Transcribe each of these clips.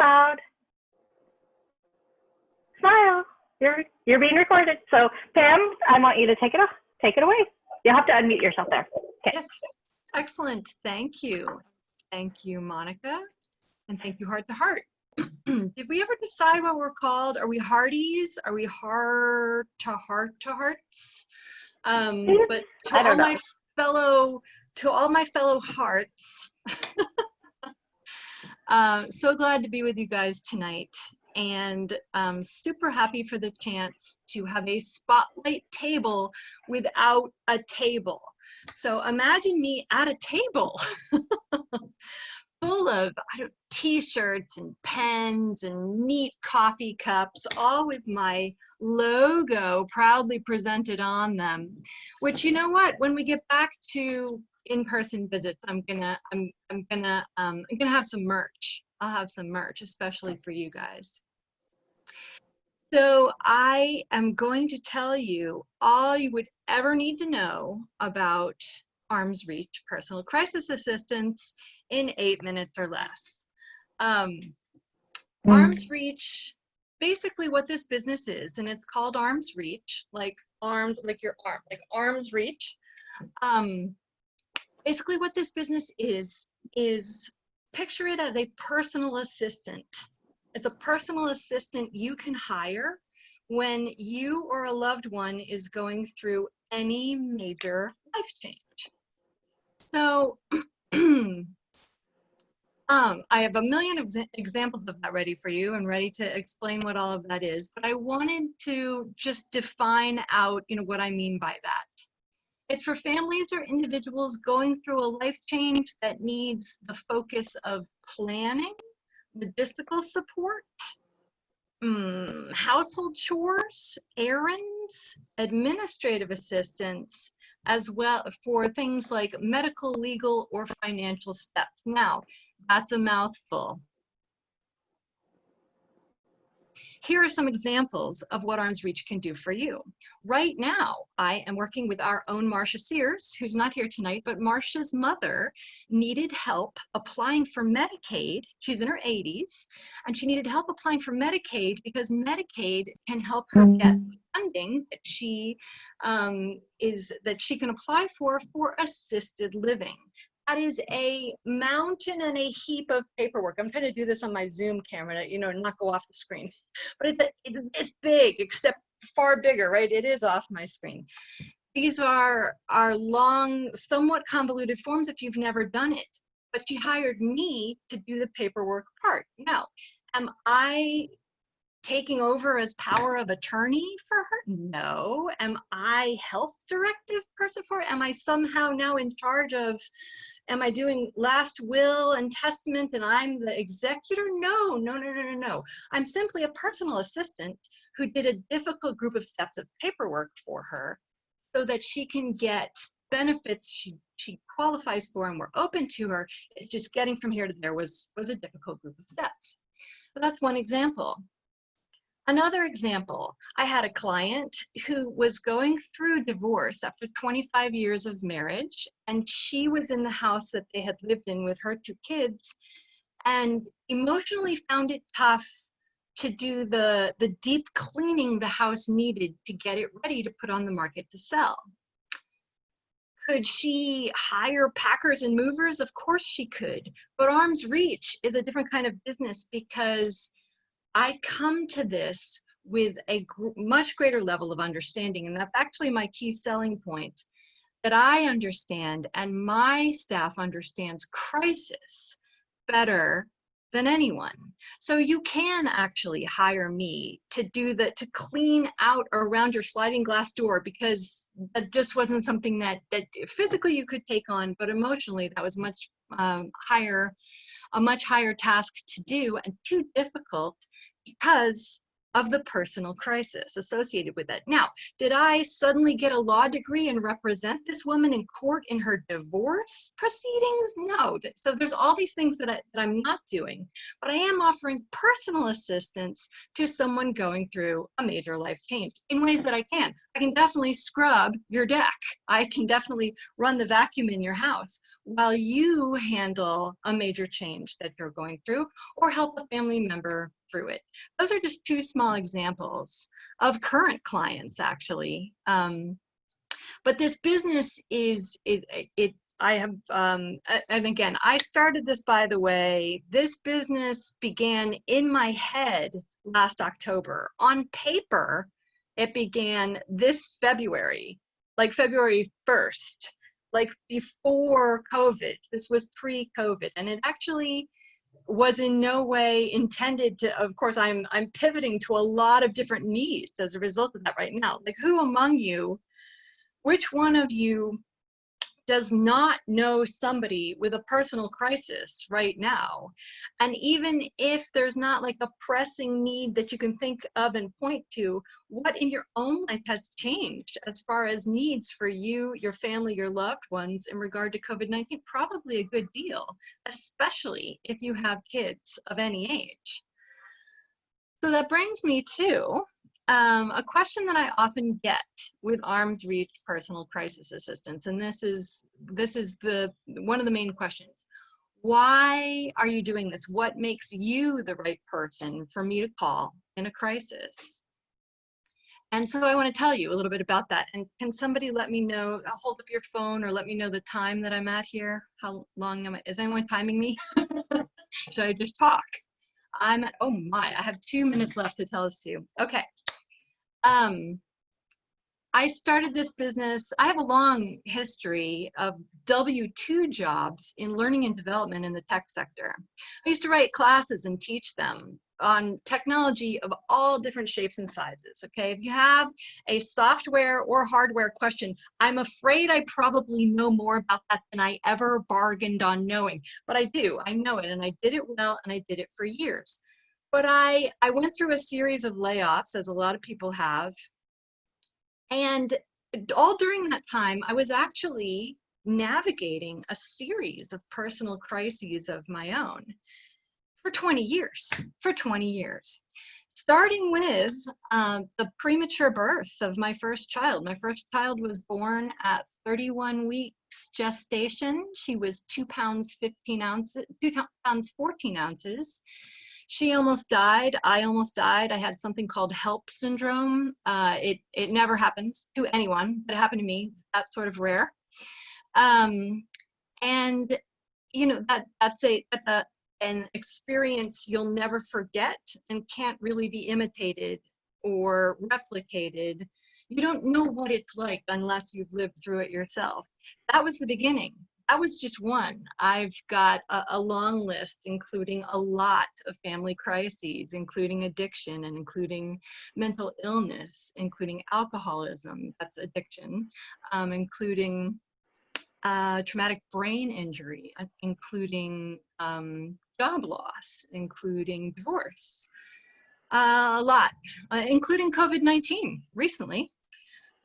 Cloud. Smile. You're being recorded. So Pam, I want you to take it away. You'll have to unmute yourself there. Okay. Yes. Excellent. Thank you. Thank you, Monica. And thank you, Heart to Heart. Did we ever decide what we're called? Are we hearties? Are we heart to hearts? But to all my fellow hearts, so glad to be with you guys tonight, and super happy for the chance to have a spotlight table without a table. So imagine me at a table full of t-shirts and pens and neat coffee cups, all with my logo proudly presented on them. Which, you know what, when we get back to in-person visits, I'm gonna have some merch. I'll have some merch, especially for you guys. So I am going to tell you all you would ever need to know about Arm's Reach Personal Crisis Assistance in 8 minutes or less. Arm's Reach, basically what this business is, and it's called Arm's Reach, like arms, like your arm, like Arm's Reach. Basically what this business is picture it as a personal assistant. It's a personal assistant you can hire when you or a loved one is going through any major life change. So I have a million examples of that ready for you and ready to explain what all of that is, but I wanted to just define out, what I mean by that. It's for families or individuals going through a life change that needs the focus of planning, logistical support, household chores, errands, administrative assistance, as well for things like medical, legal, or financial steps. Now, that's a mouthful. Here are some examples of what Arm's Reach can do for you. Right now, I am working with our own Marcia Sears, who's not here tonight, but Marcia's mother needed help applying for Medicaid. She's in her 80s, and she needed help applying for Medicaid because Medicaid can help her get funding that she can apply for assisted living. That is a mountain and a heap of paperwork. I'm trying to do this on my Zoom camera to, not go off the screen. But it's this big, except far bigger, right? It is off my screen. These are long, somewhat convoluted forms if you've never done it. But she hired me to do the paperwork part. Now, am I taking over as power of attorney for her? No. Am I health directive person for her? Am I somehow now in charge of, am I doing last will and testament and I'm the executor? No. I'm simply a personal assistant who did a difficult group of steps of paperwork for her so that she can get benefits she qualifies for and we're open to her. It's just getting from here to there was a difficult group of steps. So that's one example. Another example, I had a client who was going through divorce after 25 years of marriage, and she was in the house that they had lived in with her 2 kids, and emotionally found it tough to do the deep cleaning the house needed to get it ready to put on the market to sell. Could she hire packers and movers? Of course she could, but Arm's Reach is a different kind of business because I come to this with a much greater level of understanding, and that's actually my key selling point, that I understand and my staff understands crisis better than anyone. So you can actually hire me to to clean out around your sliding glass door, because that just wasn't something that physically you could take on, but emotionally that was a much higher task to do and too difficult because of the personal crisis associated with it. Now, did I suddenly get a law degree and represent this woman in court in her divorce proceedings? No. So there's all these things that I'm not doing, but I am offering personal assistance to someone going through a major life change in ways that I can. I can definitely scrub your deck. I can definitely run the vacuum in your house. while you handle a major change that you're going through or help a family member through it. Those are just two small examples of current clients, actually. But this business is, I have, and again, I started this, by the way, this business began in my head last October. On paper, it began this February, like February 1st, like before COVID. This was pre-COVID, and it actually was in no way intended to, of course, I'm pivoting to a lot of different needs as a result of that right now. Like, who among you, which one of you does not know somebody with a personal crisis right now? And even if there's not like a pressing need that you can think of and point to, what in your own life has changed as far as needs for you, your family, your loved ones in regard to COVID-19? Probably a good deal, especially if you have kids of any age. So that brings me to a question that I often get with Arms Reach personal crisis assistance, and this is one of the main questions. Why are you doing this? What makes you the right person for me to call in a crisis? And so I want to tell you a little bit about that. And can somebody let me know, hold up your phone or let me know the time that I'm at here? How long am I? Is anyone timing me? Should I just talk? I'm at, oh my, I have 2 minutes left to tell us to you. Okay. I started this business. I have a long history of W-2 jobs in learning and development in the tech sector. I used to write classes and teach them on technology of all different shapes and sizes. Okay, if you have a software or hardware question, I'm afraid I probably know more about that than I ever bargained on knowing, but I do, I know it, and I did it well, and I did it for years. But I went through a series of layoffs, as a lot of people have, and all during that time, I was actually navigating a series of personal crises of my own for 20 years, starting with the premature birth of my first child. My first child was born at 31 weeks gestation. She was 2 pounds 15 ounces, 2 pounds 14 ounces. She almost died. I almost died. I had something called HELP syndrome. It never happens to anyone, but it happened to me. It's that sort of rare. And you know, that's an experience you'll never forget and can't really be imitated or replicated. You don't know what it's like unless you've lived through it yourself. That was the beginning. That was just one. I've got a long list, including a lot of family crises, including addiction and including mental illness, including alcoholism, that's addiction, including traumatic brain injury, including job loss, including divorce, a lot, including COVID-19 recently.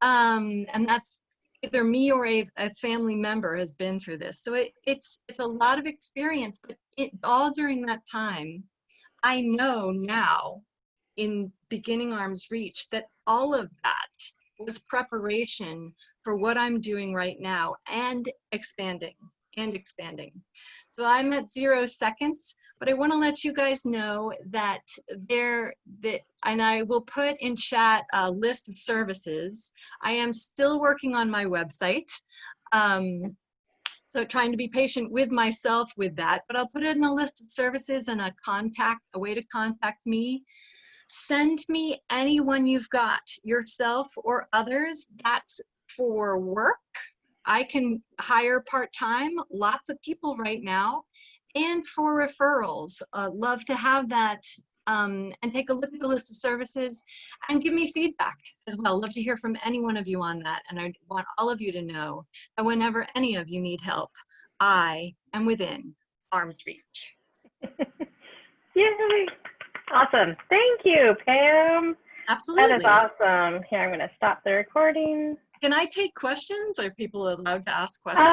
And that's either me or a family member has been through this. So it's a lot of experience, but all during that time, I know now in beginning Arms Reach that all of that was preparation for what I'm doing right now and expanding. So I'm at 0 seconds, but I want to let you guys know that and I will put in chat a list of services. I am still working on my website. So trying to be patient with myself with that, but I'll put it in a list of services and a way to contact me. Send me anyone you've got, yourself or others, that's for work. I can hire part-time, lots of people right now, and for referrals. Love to have that, and take a look at the list of services and give me feedback as well. Love to hear from any one of you on that. And I want all of you to know that whenever any of you need help, I am within arm's reach. Yay! Awesome. Thank you, Pam. Absolutely. That is awesome. Here, I'm going to stop the recording. Can I take questions? Are people allowed to ask questions?